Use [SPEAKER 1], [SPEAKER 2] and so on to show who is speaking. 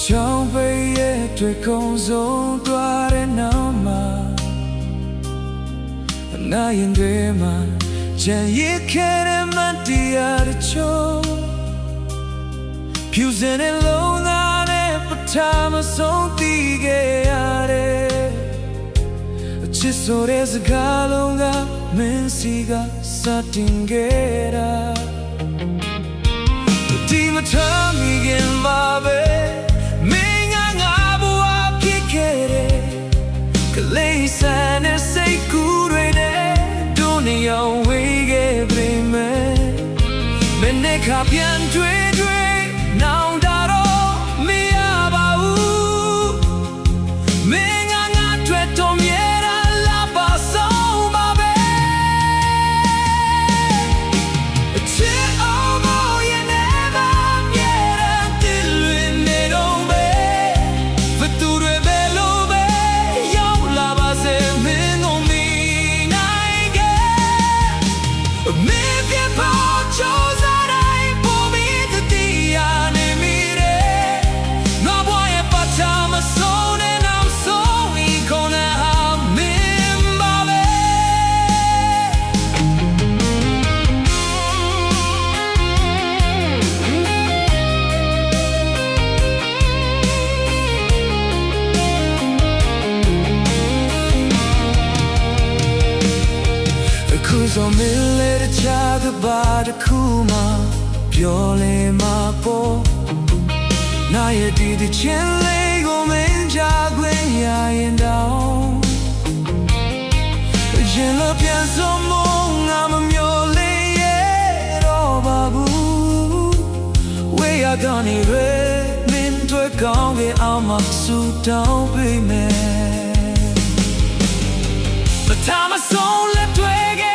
[SPEAKER 1] ချောင်းပိတ်ရဲ့တွေ့ကုံဆုံးတွားတဲ့နောက်မှာအနာရင်တွေမှာကြံရစ်ခဲ့တဲ့မတရားတချို့ဖြူစင်တဲ့လုံးသားနဲ့ပထမဆုံးတည်ခဲ့ရတဲ့အချစ်ဆိုတဲ့စကားလုံးကမင်းစီကစတင်ခဲ့တာဒီမထမီခင်ပါပဲမင်းကငါဘဝဖြစ်ခဲ့တဲ့ကလေးဆန်တဲ့စိတ်ကူးတွေနဲ့တို့နေအောင်ဝေးခဲ့ပြီမယ်မင်းနဲ့ခါပြန်တွေ့နောင်တတော့မရပါဘူးမင်းကငါတွေ့တော့မြဲတာလာပါဆုံးပါပဲအချစ်အောင်မရဲ့နေပါမြဲတဲ့ဒီလွင်နေတော့ပဲဘသူတွေပဲလို့ပဲရောက်လာပါစေမင်းကိုမီနိုင်ခဲ့မင်းပြဖို့ချောစားတိုင်းပေါ်ပြီးတည်ရSo me let it chat about the kuma purely my po na ye di chen le go men ja gwen ya yin down yin lo pian so mo nga ma myo le ye ro ba bu we ya gone ni re min twe kaung ge out ma su down be me the time I so let twig